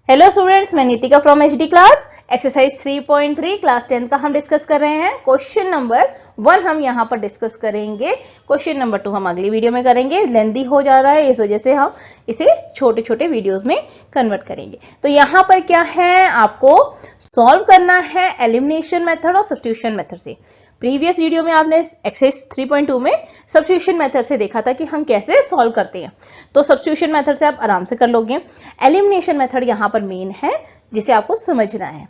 Hello students, मैं Nitika from HD class. Exercise 3.3 class 10 का हम डिस्कस कर रहे हैं। क्वेश्चन नंबर 1 हम यहाँ पर डिस्कस करेंगे। क्वेश्चन नंबर 2 हम अगली वीडियो में करेंगे। लेंदी हो जा रहा है, इस वजह से हम इसे छोटे छोटे वीडियोस में कन्वर्ट करेंगे। तो यहाँ पर क्या है, आपको सॉल्व करना है एलिमिनेशन मेथड और सब्स्टिट्यूशन मेथड से। प्रीवियस वीडियो में आपने एक्सरसाइज 3.2 में सब्स्टिट्यूशन मेथड से देखा था कि हम कैसे सॉल्व करते हैं, तो सब्स्टिट्यूशन मेथड से आप आराम से कर लोगे। एलिमिनेशन मेथड यहाँ पर मेन है जिसे आपको समझना है।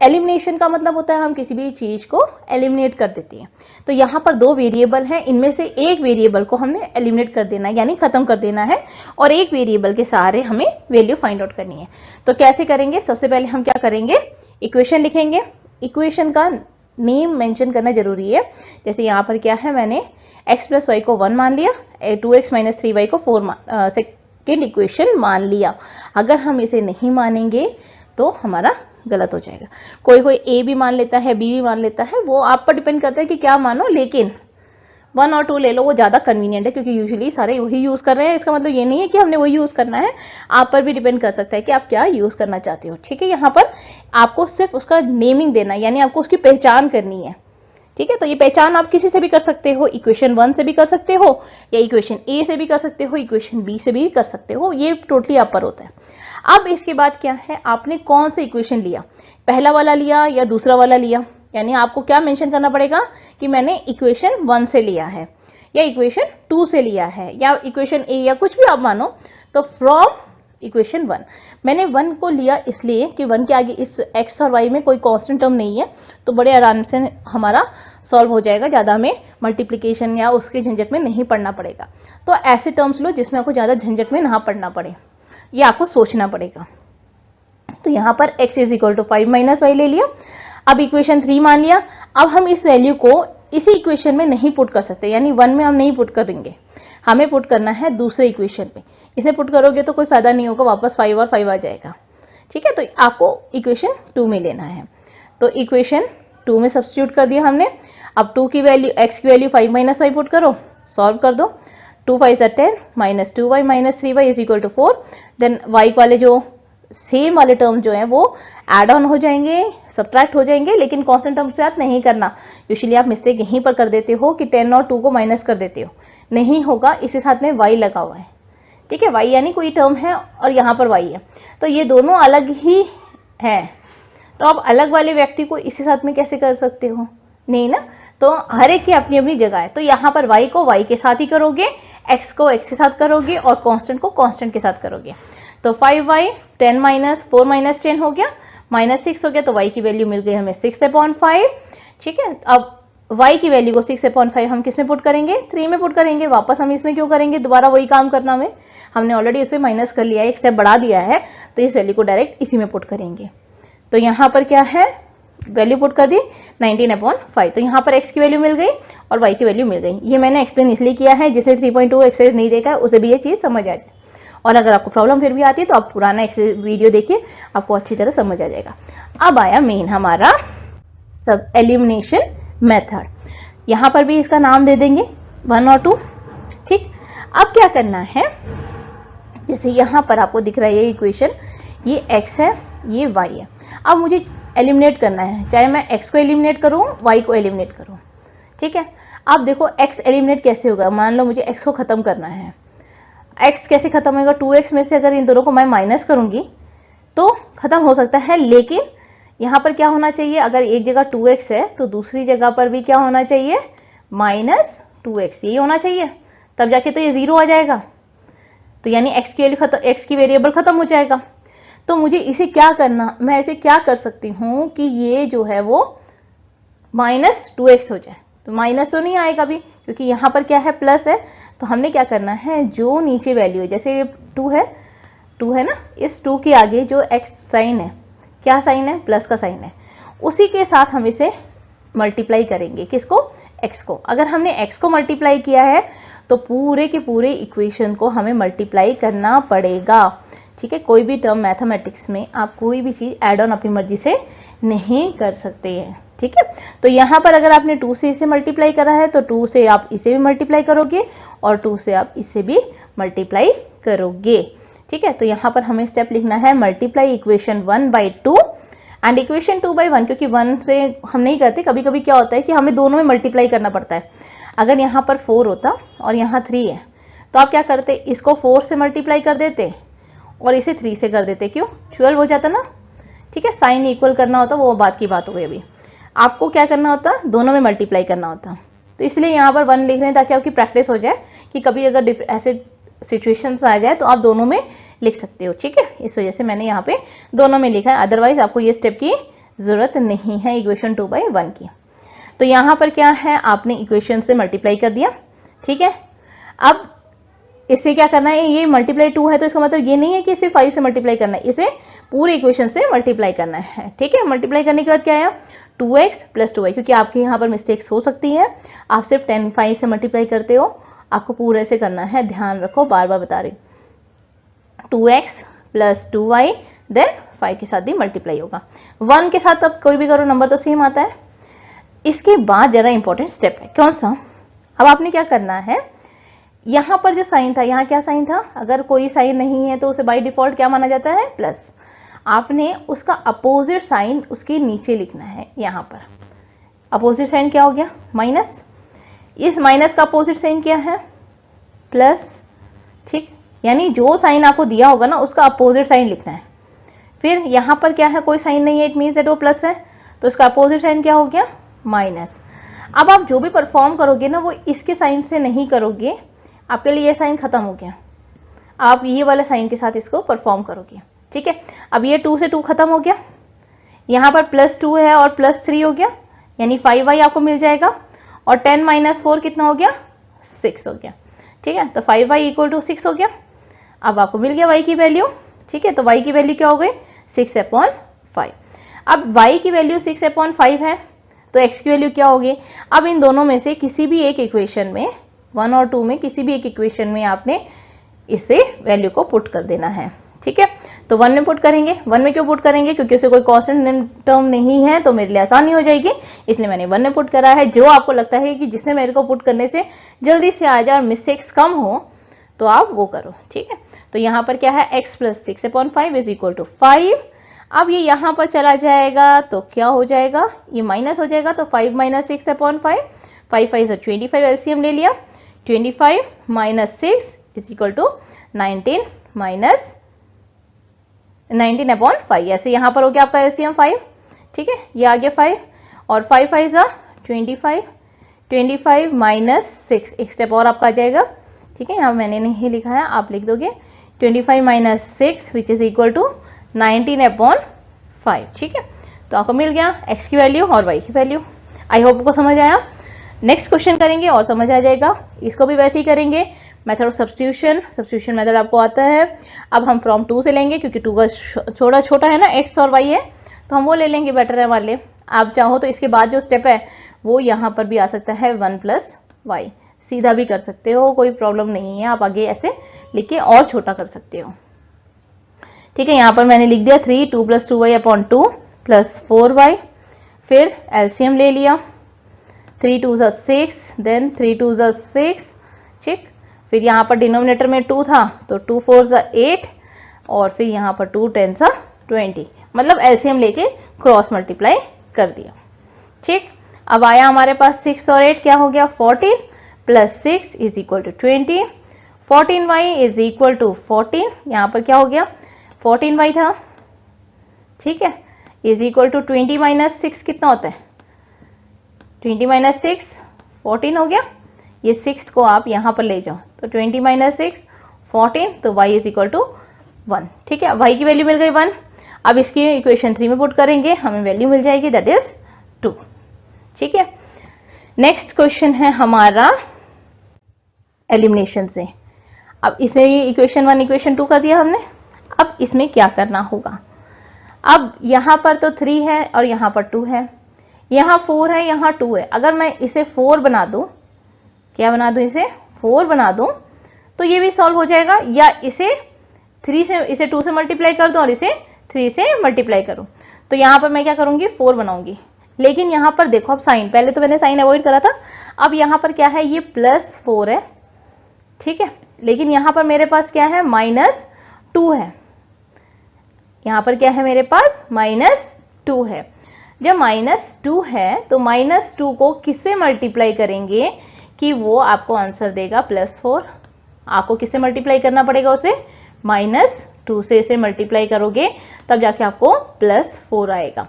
एलिमिनेशन का मतलब होता है हम किसी भी चीज को एलिमिनेट कर देते हैं। तो यहाँ पर दो वेरिएबल हैं, इनमें से एक वेरिएबल को हमने एलिमिनेट कर देना है, यानी खत्म कर देना है, और एक वेरिएबल के सहारे हमें वैल्यू फाइंड आउट करनी है। तो कैसे करेंगे, सबसे पहले हम क्या करेंगे, इक्वेशन लिखेंगे। इक्वेशन का नेम मेंशन करना जरूरी है। जैसे यहाँ पर क्या है, मैंने x प्लस वाई को 1 मान लिया, 2x माइनस 3y को 4 सेकेंड इक्वेशन मान लिया। अगर हम इसे नहीं मानेंगे तो हमारा गलत हो जाएगा। कोई कोई a भी मान लेता है, b भी मान लेता है, वो आप पर डिपेंड करता है कि क्या मानो, लेकिन 1 और 2 ले लो, वो ज्यादा कन्वीनियंट है क्योंकि यूजुअली सारे वही यूज कर रहे हैं। इसका मतलब ये नहीं है कि हमने वही यूज करना है, आप पर भी डिपेंड कर सकता है कि आप क्या यूज करना चाहते हो। ठीक है, यहाँ पर आपको सिर्फ उसका नेमिंग देना, यानी आपको उसकी पहचान करनी है। ठीक है, तो ये पहचान आप किसी से भी कर सकते हो, इक्वेशन 1 से भी कर सकते हो, या इक्वेशन ए से भी कर सकते हो, इक्वेशन बी से भी कर सकते हो, ये टोटली आप पर होता है। अब इसके बाद क्या है, आपने कौन सा इक्वेशन लिया, पहला वाला लिया या दूसरा वाला लिया, यानी आपको क्या मेंशन करना पड़ेगा कि मैंने इक्वेशन 1 से लिया है या इक्वेशन 2 से लिया है या इक्वेशन ए या कुछ भी आप मानो। तो फ्रॉम इक्वेशन 1 मैंने 1 को लिया इसलिए कि 1 के आगे इस x और y में कोई कांस्टेंट टर्म नहीं है, तो बड़े आराम से हमारा सॉल्व हो जाएगा, ज्यादा हमें मल्टीप्लिकेशन या उसके झंझट में नहीं पड़ना पड़ेगा। तो ऐसे टर्म्स लो जिसमें आपको ज्यादा झंझट में ना पड़ना पड़े, ये आपको सोचना पड़ेगा। तो यहाँ पर x is equal to 5 minus y ले लिया। अब इक्वेशन 3 मान लिया। अब हम इस वैल्यू को इसी इक्वेशन में नहीं पुट कर सकते, यानी 1 में हम नहीं पुट करेंगे, हमें पुट करना है दूसरे इक्वेशन में। इसे पुट करोगे तो कोई फायदा नहीं होगा, वापस 5 और 5 आ जाएगा। ठीक है, तो आपको इक्वेशन 2 में लेना है। तो इक्वेशन 2 में सब्स्टिट्यूट कर दिया हमने। अब 2 की वैल्यू, x की वैल्यू 5 माइनस वाई पुट करो, सॉल्व कर दो। 2 5 10 minus 2y minus 3y is equal to 4। Then y वाले जो सेम वाले टर्म जो है वो एड ऑन हो जाएंगे, सब्ट्रैक्ट हो जाएंगे, लेकिन कांस्टेंट टर्म से आप नहीं करना। यूजुअली आप मिस्टेक यहीं पर कर देते हो कि 10 और 2 को माइनस कर देते हो, नहीं होगा, इसी साथ में y लगा हुआ है। ठीक है, y यानी कोई टर्म है और यहाँ पर y है, तो ये दोनों अलग ही है। तो आप अलग वाले व्यक्ति को इसी साथ में कैसे कर सकते हो, नहीं ना। तो हर एक की अपनी अपनी जगह है। तो यहाँ पर y को y के साथ ही करोगे, x को x के साथ करोगे और कांस्टेंट को कांस्टेंट के साथ करोगे। तो 5y 10 माइनस 4 माइनस 10 हो गया, माइनस 6 हो गया, तो y की वैल्यू मिल गई हमें 6/5। ठीक है, अब y की वैल्यू को 6/5 हम किस में पुट करेंगे, 3 में पुट करेंगे। वापस हम इसमें क्यों करेंगे, दोबारा वही काम करना में, हमने ऑलरेडी इसे माइनस कर लिया है, एक स्टेप बढ़ा दिया है, तो इस वैल्यू को डायरेक्ट इसी में पुट करेंगे। तो यहाँ पर क्या है, वैल्यू पुट कर दी 19/5। तो यहाँ पर x की वैल्यू मिल गई और y की वैल्यू मिल गई। ये मैंने एक्सप्लेन इसलिए किया है, जिसे 3.2 एक्सरसाइज नहीं देखा है उसे भी ये चीज समझ आ जाए। और अगर आपको प्रॉब्लम फिर भी आती है तो आप पुराना वीडियो देखिए, आपको अच्छी तरह समझ आ जाएगा। अब आया मेन हमारा सब एलिमिनेशन मेथड। यहाँ पर भी इसका नाम दे देंगे 1 और 2। ठीक, अब क्या करना है, जैसे यहाँ पर आपको दिख रहा है ये इक्वेशन, ये x है, ये y है। अब मुझे एलिमिनेट करना है, चाहे मैं x को एलिमिनेट करूं, y को एलिमिनेट करूं। ठीक है, अब देखो x एलिमिनेट कैसे होगा, मान लो मुझे x को खत्म करना है। x कैसे खत्म होगा, 2x में से अगर इन दोनों को मैं माइनस करूंगी तो खत्म हो सकता है, लेकिन यहाँ पर क्या होना चाहिए, अगर एक जगह 2x है तो दूसरी जगह पर भी क्या होना चाहिए, माइनस 2x, यही होना चाहिए, तब जाके तो ये 0 आ जाएगा। तो यानी x की वैल्यू खत्म, x की वेरिएबल खत्म हो जाएगा। तो मुझे इसे क्या करना, मैं इसे क्या कर सकती हूँ कि ये जो है वो माइनस 2x हो जाए। तो माइनस तो नहीं आएगा भी, क्योंकि यहाँ पर क्या है, प्लस है। तो हमने क्या करना है, जो नीचे वैल्यू है, जैसे ये 2 है ना, इस 2 के आगे जो x साइन है, क्या साइन है, प्लस का साइन है, उसी के साथ हम इसे मल्टीप्लाई करेंगे। किसको, x को। अगर हमने x को मल्टीप्लाई किया है तो पूरे के पूरे इक्वेशन को हमें मल्टीप्लाई करना पड़ेगा। ठीक है, कोई भी टर्म मैथमेटिक्स में आप कोई भी चीज एड ऑन अपनी मर्जी से नहीं कर सकते हैं। ठीक है, तो यहाँ पर अगर आपने 2 से इसे मल्टीप्लाई करा है तो 2 से आप इसे भी मल्टीप्लाई करोगे और 2 से आप इसे भी मल्टीप्लाई करोगे। ठीक है, तो यहाँ पर हमें स्टेप लिखना है multiply equation 1 by 2 and equation 2 by 1, क्योंकि 1 से हम नहीं करते, कभी कभी क्या होता है कि हमें दोनों में मल्टीप्लाई करना पड़ता है। अगर यहाँ पर 4 होता और यहाँ 3 है तो आप क्या करते, इसको 4 से मल्टीप्लाई कर देते और इसे 3 से कर देते, क्यों, 12 हो जाता ना। ठीक है, साइन इक्वल करना होता, वो बात की बात हो गई। अभी आपको क्या करना होता, दोनों में मल्टीप्लाई करना होता, तो इसलिए यहाँ पर 1 लिख रहे हैं ताकि आपकी प्रैक्टिस हो जाए कि कभी अगर ऐसे सिचुएशंस आ जाए तो आप दोनों में लिख सकते हो। ठीक है, इस वजह से मैंने यहाँ पे दोनों में लिखा है, अदरवाइज आपको ये स्टेप की जरूरत नहीं है इक्वेशन 2 बाई 1 की। तो यहाँ पर क्या है, आपने इक्वेशन से मल्टीप्लाई कर दिया। ठीक है, अब इससे क्या करना है, ये मल्टीप्लाई 2 है तो इसका मतलब ये नहीं है कि इसे 5 से मल्टीप्लाई करना है, इसे पूरे इक्वेशन से मल्टीप्लाई करना है। ठीक है, मल्टीप्लाई करने के बाद क्या आया, 2x प्लस 2y, क्योंकि आपके यहाँ पर मिस्टेक्स हो सकती है, आप सिर्फ 10 5 से मल्टीप्लाई करते हो, आपको पूरे से करना है, ध्यान रखो, बार बार बता रही। 2x प्लस 2y देन 5 के साथ भी मल्टीप्लाई होगा, 1 के साथ अब कोई भी करो नंबर तो सेम आता है। इसके बाद जरा इंपॉर्टेंट स्टेप है, कौन सा, अब आपने क्या करना है, यहां पर जो साइन था, यहाँ क्या साइन था, अगर कोई साइन नहीं है तो उसे बाय डिफॉल्ट क्या माना जाता है, प्लस। आपने उसका अपोजिट साइन उसके नीचे लिखना है। यहां पर अपोजिट साइन क्या हो गया, माइनस, इस माइनस का अपोजिट साइन क्या है, प्लस। ठीक, यानी जो साइन आपको दिया होगा ना उसका अपोजिट साइन लिखना है। फिर यहां पर क्या है, कोई साइन नहीं है, इट मीन्स दैट वो प्लस है, तो उसका अपोजिट साइन क्या हो गया, माइनस। अब आप जो भी परफॉर्म करोगे ना वो इसके साइन से नहीं करोगे, आपके लिए ये साइन खत्म हो गया, आप ये वाले साइन के साथ इसको परफॉर्म करोगे। ठीक है, अब ये 2 से 2 खत्म हो गया, यहां पर प्लस 2 है और प्लस 3 हो गया, यानी 5y आपको मिल जाएगा, और 10 माइनस 4 कितना हो गया, 6 हो गया। ठीक है, तो 5y इक्वल टू 6 हो गया। अब आपको मिल गया y की वैल्यू। ठीक है, तो y की वैल्यू क्या हो गई, 6/5। अब y की वैल्यू 6/5 है तो x की वैल्यू क्या होगी, अब इन दोनों में से किसी भी एक इक्वेशन में, 1 और 2 में किसी भी एक इक्वेशन में आपने इसे वैल्यू को पुट कर देना है। ठीक है, तो 1 में पुट करेंगे, 1 में क्यों पुट करेंगे, क्योंकि उसे कोई कांस्टेंट टर्म नहीं है तो मेरे लिए आसानी हो जाएगी, इसलिए मैंने 1 में पुट करा है। जो आपको लगता है कि जिसमें मेरे को पुट करने से जल्दी से आ जाए और मिस्टेक्स कम हो तो आप वो करो। ठीक है, तो यहाँ पर क्या है, x plus 6/5 is equal to 5। अब ये यहाँ पर चला जाएगा तो क्या हो जाएगा, ये माइनस हो जाएगा, तो 5 माइनस 6/5, 5 5 25, एलसीएम ले लिया, 25 minus 6 is equal to 19 minus 19/5, ऐसे यहां पर हो गया आपका एलसीएम 5। ठीक है, ये आ गया 5 और 5 5 25, 25 माइनस 6, एक स्टेप और आपका आ जाएगा। ठीक है, यहाँ मैंने नहीं लिखा है, आप लिख दोगे 25 minus 6 which is equal to 19/5। ठीक है, तो आपको मिल गया x की वैल्यू और y की वैल्यू। आई होप आपको समझ आया। नेक्स्ट क्वेश्चन करेंगे और समझ आ जाएगा, इसको भी वैसे ही करेंगे, मेथड ऑफ सब्स्टिट्यूशन मेथड आपको आता है। अब हम फ्रॉम 2 से लेंगे, क्योंकि 2 का छोटा है ना, x और y है, तो हम वो ले लेंगे, बेटर है हमारे लिए। आप चाहो तो इसके बाद जो स्टेप है वो यहाँ पर भी आ सकता है, 1 प्लस वाई, सीधा भी कर सकते हो, कोई प्रॉब्लम नहीं है, आप आगे ऐसे लिख के और छोटा कर सकते हो। ठीक है, यहाँ पर मैंने लिख दिया 3 2 प्लस 2y/2 प्लस 4y, फिर एलसीएम ले लिया, 3 2 6, देन 3 2 6। ठीक, फिर यहाँ पर डिनोमिनेटर में 2 था तो 2 4 8, और फिर यहाँ पर 2 10 20, मतलब एलसीएम लेके क्रॉस मल्टीप्लाई कर दिया। ठीक, अब आया हमारे पास 6 और 8 क्या हो गया, 14 plus 6 is equal to 20, 14y is equal to 14, यहाँ पर क्या हो गया 14y था। ठीक है, इज इक्वल टू 20 माइनस 6 कितना होता है, 20 माइनस 6 14 हो गया, ये 6 को आप यहां पर ले जाओ तो 20 माइनस 6 14, तो y इज इक्वल टू 1। ठीक है, y की वैल्यू मिल गई 1। अब इसकी इक्वेशन 3 में पुट करेंगे, हमें वैल्यू मिल जाएगी दैट इज 2। ठीक है, नेक्स्ट क्वेश्चन है हमारा एलिमिनेशन से। अब इसे इक्वेशन 1 इक्वेशन 2 कर दिया हमने, अब इसमें क्या करना होगा। अब यहां पर तो 3 है और यहां पर 2 है, यहां 4 है, यहां 2 है। अगर मैं इसे 4 बना दूं, क्या बना दूं, इसे 4 बना दूं तो ये भी सॉल्व हो जाएगा, या इसे 3 से, इसे 2 से मल्टीप्लाई कर दूं और इसे 3 से मल्टीप्लाई करूं, तो यहां पर मैं क्या करूंगी 4 बनाऊंगी। लेकिन यहां पर देखो, अब साइन, पहले तो मैंने साइन अवॉइड करा था, अब यहां पर क्या है, ये +4 है। ठीक है, लेकिन यहां पर मेरे पास क्या है, -2 2 है, यहां पर क्या है मेरे पास -2 है। जब -2 है तो -2 को किससे मल्टीप्लाई करेंगे कि वो आपको आंसर देगा +4। आपको किससे मल्टीप्लाई करना पड़ेगा उसे, -2 से इसे मल्टीप्लाई करोगे तब जाके आपको +4 आएगा।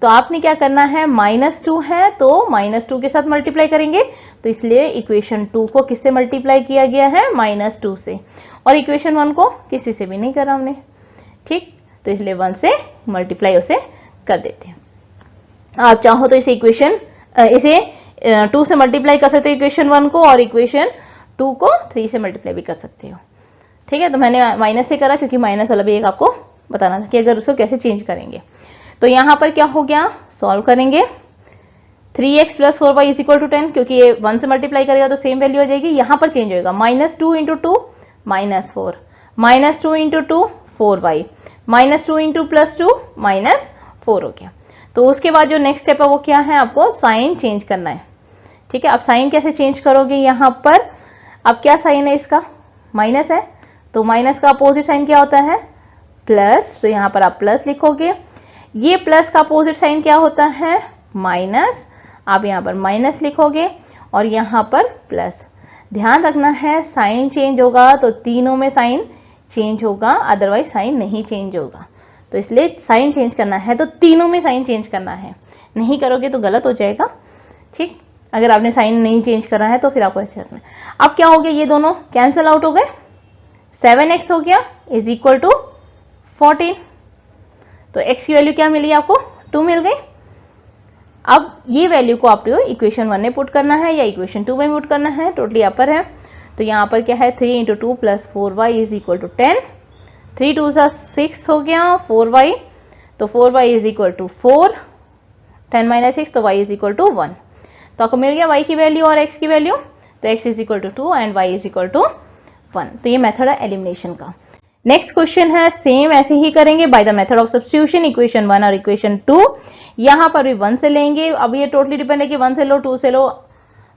तो आपने क्या करना है, -2 है तो -2 के साथ मल्टीप्लाई करेंगे, तो इसलिए इक्वेशन 2 को किससे मल्टीप्लाई किया गया है, -2 से, और इक्वेशन 1 को किसी से भी नहीं करा हमने, ठीक। तो इसलिए 1 से मल्टीप्लाई उसे कर देते हैं। आप चाहो तो इसे 2 से मल्टीप्लाई कर सकते हो इक्वेशन 1 को, और इक्वेशन 2 को 3 से मल्टीप्लाई भी कर सकते हो, ठीक है। तो मैंने माइनस से करा क्योंकि माइनस वाला भी एक आपको बताना था कि अगर उसको कैसे चेंज करेंगे। तो यहां पर क्या हो गया, सॉल्व करेंगे, 3x + 4y = 10, क्योंकि ये 1 से मल्टीप्लाई करेगा तो सेम वैल्यू आ जाएगी। यहां पर चेंज होगा, -2 × 2 -4, -2 × 2 4y, -2 × +2 -4 हो गया। तो उसके बाद जो नेक्स्ट स्टेप है वो क्या है, आपको साइन चेंज करना है, ठीक है। अब साइन कैसे चेंज करोगे, यहां पर अब क्या साइन है इसका, माइनस है, तो माइनस का अपोजिट साइन क्या होता है, प्लस, तो यहां पर आप प्लस लिखोगे। ये प्लस का अपोजिट साइन क्या होता है, माइनस, आप यहां पर माइनस लिखोगे और यहां पर प्लस। ध्यान रखना है साइन चेंज होगा तो तीनों में साइन चेंज होगा, अदरवाइज साइन नहीं चेंज होगा। तो इसलिए साइन चेंज करना है तो तीनों में साइन चेंज करना है, नहीं करोगे तो गलत हो जाएगा, ठीक। अगर आपने साइन नहीं चेंज करा है तो फिर आपको ऐसे रखना है। अब क्या हो गया, ये दोनों कैंसिल आउट हो गए, 7x हो गया = 14। तो x की वैल्यू क्या मिली आपको, 2 मिल गई। अब ये वैल्यू को आपको इक्वेशन 1 में पुट करना है या इक्वेशन 2 में पुट करना है, टोटली अपर है। तो यहाँ पर क्या है, 3 × 2 + 4y = 10, 3 × 2 = 6 हो गया, 4y, तो 4y = 4, 10 - 6 तो y = 1। तो आपको मिल गया y की वैल्यू और x की वैल्यू, तो x = 2 एंड y = 1। तो ये मेथड है एलिमिनेशन का। नेक्स्ट क्वेश्चन है, सेम ऐसे ही करेंगे by the method of substitution, equation 1 और इक्वेशन 2। यहां पर भी 1 से लेंगे, अब ये टोटली डिपेंड है कि 1 से लो 2 से लो,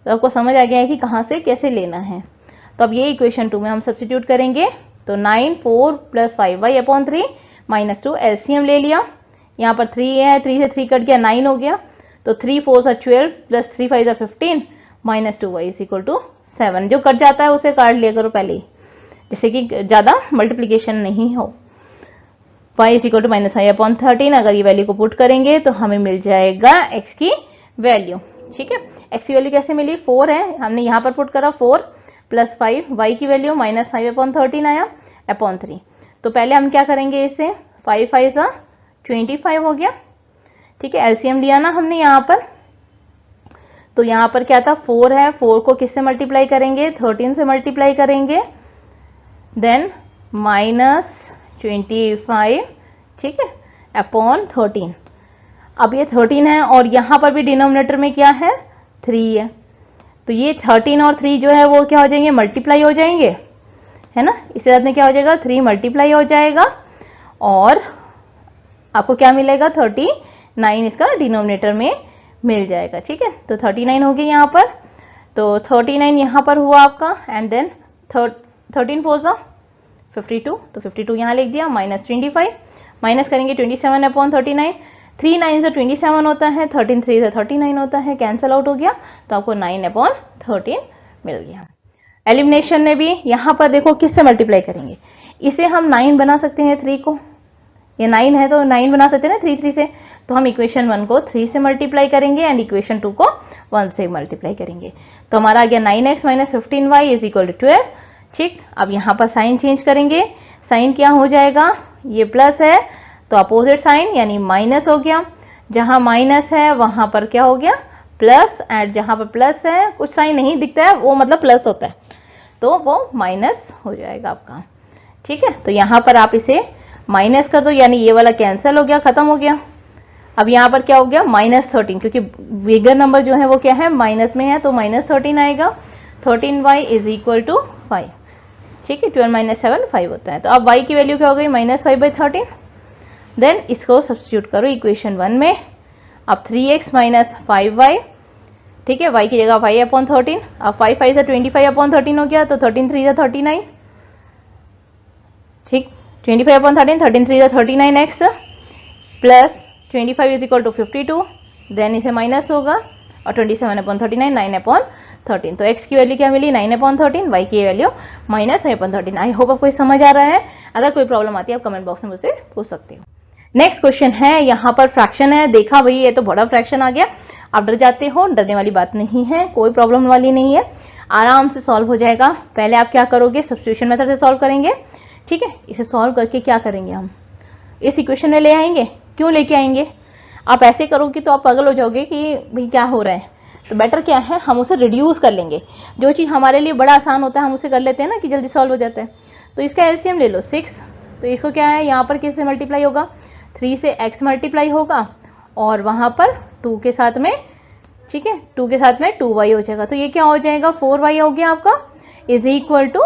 तो आपको समझ आ गया है कि कहां से कैसे लेना है। तो अब ये इक्वेशन 2 में हम सब्स्टिट्यूट करेंगे, तो 9 4 + 5y/3 -2 एलसीएम ले लिया। यहाँ पर 3 है, 3 से 3 कट गया, 9 हो गया, तो 3 4 = 12 + 3 5 = 15 -2y = 7। जो कट जाता है उसे काट लिया करो पहले ही, जिससे कि ज्यादा मल्टीप्लीकेशन नहीं हो। y = -i/13, अगर ये वैल्यू को पुट करेंगे तो हमें मिल जाएगा x की वैल्यू, ठीक है। x की वैल्यू कैसे मिली, 4 है, हमने यहाँ पर पुट करा 4 + 5, y की वैल्यू -5/13 आया अपॉन 3। तो पहले हम क्या करेंगे, इसे 5 5 = 25 हो गया, ठीक है। एलसीएम लिया ना हमने यहाँ पर, तो यहाँ पर क्या था, 4 है, 4 को किससे मल्टीप्लाई करेंगे, 13 से मल्टीप्लाई करेंगे, देन -25, ठीक है, अपॉन 13। अब ये 13 है और यहां पर भी डिनोमिनेटर में क्या है, 3 है, तो ये 13 और 3 जो है वो क्या हो जाएंगे, मल्टीप्लाई हो जाएंगे, है ना। इसके साथ में क्या हो जाएगा, 3 मल्टीप्लाई हो जाएगा और आपको क्या मिलेगा, 39 इसका डिनोमिनेटर में मिल जाएगा, ठीक है। तो 39 हो गया यहाँ पर, तो 39 यहाँ पर हुआ आपका, एंड देन 13 4 = 52, तो 52 यहाँ लिख दिया, -25, माइनस करेंगे 27/39, 3 9 से 27 होता है, 13 3 से 39 होता है, कैंसिल आउट हो गया, तो आपको 9/13 मिल गया। एलिमिनेशन में भी यहाँ पर देखो किससे मल्टीप्लाई करेंगे, इसे हम 9 बना सकते हैं, 3 को, ये 9 है तो 9 बना सकते हैं ना 3 3 से, तो हम इक्वेशन 1 को 3 से मल्टीप्लाई करेंगे एंड इक्वेशन 2 को 1 से मल्टीप्लाई करेंगे, तो हमारा आ गया 9x - 15y = 12, ठीक। अब यहाँ पर साइन चेंज करेंगे, साइन क्या हो जाएगा, ये प्लस है तो अपोजिट साइन यानी माइनस हो गया, जहां माइनस है वहां पर क्या हो गया, प्लस, एंड जहां पर प्लस है कुछ साइन नहीं दिखता है वो मतलब प्लस होता है, तो वो माइनस हो जाएगा आपका, ठीक है। तो यहां पर आप इसे माइनस कर दो, यानी ये वाला कैंसिल हो गया, खत्म हो गया। अब यहाँ पर क्या हो गया, -13, क्योंकि बिगर नंबर जो है वो क्या है, माइनस में है, तो -13 आएगा। 13y = 5, ठीक है, 12 - 7 5 होता है। तो अब y की वैल्यू क्या हो गई, -5/13। देन इसको सब्स्टिट्यूट करो इक्वेशन 1 में, अब 3x - 5y, ठीक है, y की जगह 5/13, अब 5 5 से 25/13 हो गया, तो 13 3 से 39, ठीक। 25 upon 13, 13 3 39x plus 25 is equal to 52, then इसे माइनस होगा और 27 अपॉन 39, 9 अपॉन 13। तो x की वैल्यू क्या मिली 9 अपॉन 13, y की value minus 9 upon 13। I hope आपको समझ आ रहा है। अगर कोई प्रॉब्लम आती है आप कमेंट बॉक्स में मुझसे पूछ सकते हो। नेक्स्ट क्वेश्चन है, यहाँ पर फ्रैक्शन है। देखा भाई ये तो बड़ा फ्रैक्शन आ गया, आप डर जाते हो, डरने वाली बात नहीं है, कोई प्रॉब्लम वाली नहीं है, आराम से सॉल्व हो जाएगा। पहले आप क्या करोगे, सब्स्टिट्यूशन मेथड से सॉल्व करेंगे। ठीक है, इसे सॉल्व करके क्या करेंगे, हम इस इक्वेशन में ले आएंगे। क्यों लेके आएंगे, आप ऐसे करोगे तो आप पागल हो जाओगे कि भाई क्या हो रहा है। तो बेटर क्या है, हम उसे रिड्यूस कर लेंगे। जो चीज हमारे लिए बड़ा आसान होता है हम उसे कर लेते हैं ना कि जल्दी सॉल्व हो जाता है। तो इसका एलसीएम ले लो 6, तो इसको क्या है, यहाँ पर किससे मल्टीप्लाई होगा, 3 से x मल्टीप्लाई होगा और वहां पर 2 के साथ में, ठीक है 2 के साथ में 2y हो जाएगा। तो ये क्या हो जाएगा 4y हो गया आपका, इज इक्वल टू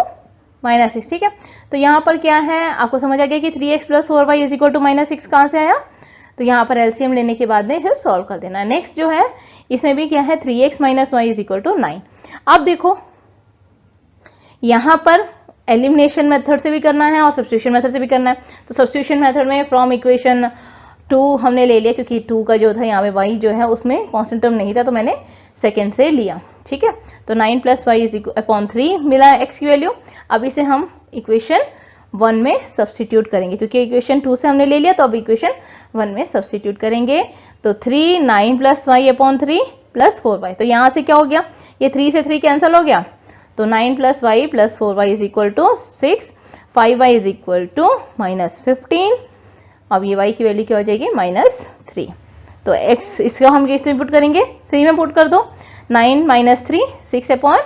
-6। ठीक है, तो यहाँ पर क्या है, आपको समझ आ गया कि 3x plus 4y is equal to -6 कहां से आया। तो यहाँ पर एलसीएम लेने के बाद में इसे सॉल्व कर देना। नेक्स्ट जो है इसमें भी क्या है 3x minus y is equal to 9। अब देखो यहाँ पर एलिमिनेशन मेथड से भी करना है और सब्स्टिट्यूशन मेथड से भी करना है। तो सब्स्टिट्यूशन मेथड में फ्रॉम इक्वेशन 2 हमने ले लिया, क्योंकि 2 का जो था यहाँ पे y जो है उसमें कांस्टेंट टर्म नहीं था तो मैंने सेकेंड से लिया। ठीक है, तो 9 प्लस वाई इज अपॉन 3 मिला x की वैल्यू। अब इसे हम इक्वेशन 1 में सब्स्टिट्यूट करेंगे, क्योंकि इक्वेशन 2 से हमने ले लिया तो अब इक्वेशन 1 में सब्स्टिट्यूट करेंगे। तो 3 9 plus Y upon 3 plus 4y, तो यहाँ से क्या हो गया, ये 3 से 3 कैंसिल हो गया, तो 9 plus y plus 4y is equal to 6, 5y is equal to -15। अब ये y की वैल्यू क्या हो जाएगी -3। तो x इसका हम किस में पुट करेंगे, 3 में पुट कर दो, 9 माइनस 3 6 अपॉन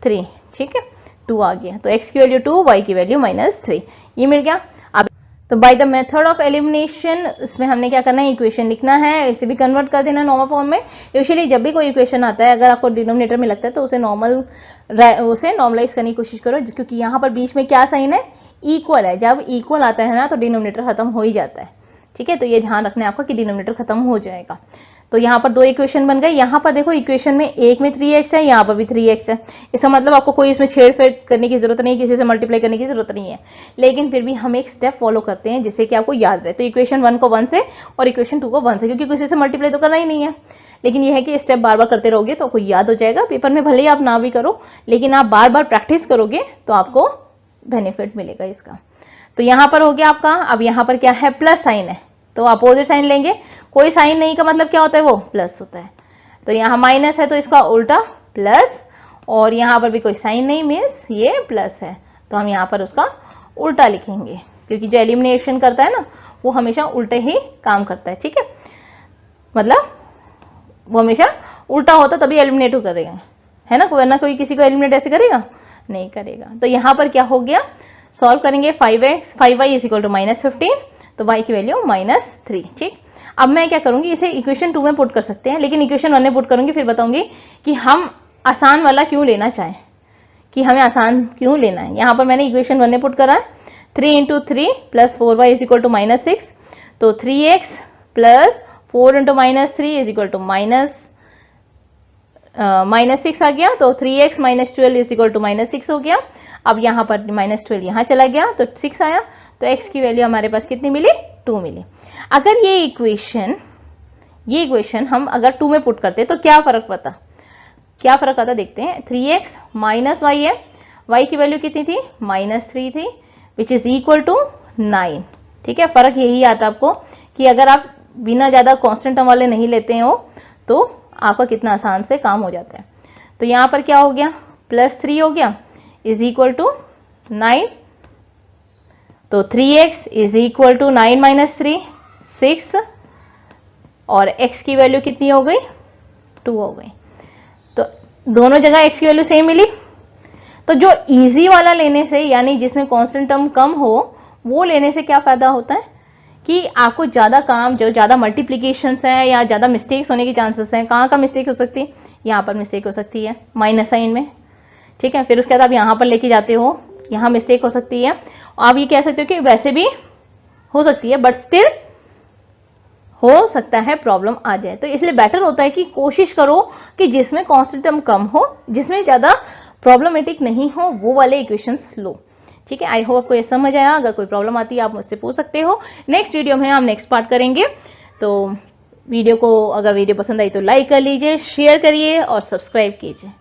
3, ठीक है 2 आ गया। तो x की वैल्यू 2, y की वैल्यू -3, ये मिल गया। अब तो by the method of elimination इसमें हमने क्या करना है, इक्वेशन लिखना है, इसे भी कन्वर्ट कर देना नॉर्मल फॉर्म में। यूजुअली जब भी कोई इक्वेशन आता है अगर आपको डिनोमिनेटर में लगता है तो उसे नॉर्मलाइज करने की कोशिश करो, क्योंकि यहाँ पर बीच में क्या साइन है, इक्वल है। जब इक्वल आता है ना तो डिनोमिनेटर खत्म हो ही जाता है। ठीक है, तो ये ध्यान रखना है आपको कि डिनोमिनेटर खत्म हो जाएगा। तो यहाँ पर 2 इक्वेशन बन गए। यहाँ पर देखो इक्वेशन में एक में 3x है, यहाँ पर भी 3x है। इसका मतलब आपको कोई इसमें छेड़फेड़ करने की जरूरत नहीं, किसी से मल्टीप्लाई करने की जरूरत नहीं है, लेकिन फिर भी हम एक स्टेप फॉलो करते हैं जिससे कि आपको याद रहे। तो इक्वेशन 1 को 1 से और इक्वेशन 2 को 1 से, क्योंकि किसी से मल्टीप्लाई तो करना ही नहीं है, लेकिन यह है कि स्टेप बार बार करते रहोगे तो आपको याद हो जाएगा। पेपर में भले ही आप ना भी करो, लेकिन आप बार बार प्रैक्टिस करोगे तो आपको बेनिफिट मिलेगा इसका। तो यहाँ पर हो गया आपका। अब यहाँ पर क्या है, प्लस साइन है, तो अपोजिट साइन लेंगे। कोई साइन नहीं का मतलब क्या होता है, वो प्लस होता है। तो यहाँ माइनस है तो इसका उल्टा प्लस, और यहाँ पर भी कोई साइन नहीं मीन्स ये प्लस है, तो हम यहाँ पर उसका उल्टा लिखेंगे, क्योंकि जो एलिमिनेशन करता है ना वो हमेशा उल्टे ही काम करता है। ठीक है, मतलब वो हमेशा उल्टा होता तभी एलिमिनेट करेगा, है ना, वरना कोई किसी को एलिमिनेट ऐसे करेगा, नहीं करेगा। तो यहाँ पर क्या हो गया, सॉल्व करेंगे 5y इज इक्वल टू -15, तो y की वैल्यू -3। ठीक, अब मैं क्या करूंगी, इसे इक्वेशन 2 में पुट कर सकते हैं, लेकिन इक्वेशन 1 में पुट करूंगी, फिर बताऊंगी कि हम आसान वाला क्यों लेना चाहें, कि हमें आसान क्यों लेना है। यहाँ पर मैंने इक्वेशन 1 में पुट करा है, 3 into 3 plus 4y is equal to -6, तो 3x plus 4 into -3 is equal to -6 आ गया। तो 3x minus 12 is equal to -6 हो गया। अब यहाँ पर -12 यहाँ चला गया तो 6 आया, तो x की वैल्यू हमारे पास कितनी मिली, 2 मिली। अगर ये इक्वेशन हम अगर 2 में पुट करते तो क्या फर्क आता देखते हैं। 3x माइनस वाई है, y की वैल्यू कितनी थी, -3 थी, विच इज इक्वल टू 9। ठीक है, फर्क यही आता आपको कि अगर आप बिना ज्यादा कांस्टेंट टर्म वाले नहीं लेते हो तो आपका कितना आसान से काम हो जाता है। तो यहाँ पर क्या हो गया, +3 हो गया इज इक्वल टू 9, तो 3x is equal to 9 minus 3 6, और x की वैल्यू कितनी हो गई, 2 हो गई। तो दोनों जगह x की वैल्यू सेम मिली। तो जो इजी वाला लेने से, यानी जिसमें कांस्टेंट टर्म कम हो, वो लेने से क्या फायदा होता है कि आपको ज्यादा काम, जो ज्यादा मल्टीप्लीकेशंस है या ज्यादा मिस्टेक्स होने की चांसेस हैं। कहाँ का मिस्टेक हो सकती है, यहाँ पर मिस्टेक हो सकती है माइनस साइन में। ठीक है, फिर उसके बाद आप यहाँ पर लेके जाते हो, यहाँ मिस्टेक हो सकती है। आप ये कह सकते हो कि वैसे भी हो सकती है, बट स्टिल हो सकता है प्रॉब्लम आ जाए। तो इसलिए बेटर होता है कि कोशिश करो कि जिसमें कांस्टेंट टर्म कम हो, जिसमें ज्यादा प्रॉब्लमेटिक नहीं हो, वो वाले इक्वेशंस लो। ठीक है, आई होप आपको ये समझ आया। अगर कोई प्रॉब्लम आती है आप मुझसे पूछ सकते हो। नेक्स्ट वीडियो में हम नेक्स्ट पार्ट करेंगे। तो वीडियो को, अगर वीडियो पसंद आई तो लाइक कर लीजिए, शेयर करिए और सब्सक्राइब कीजिए।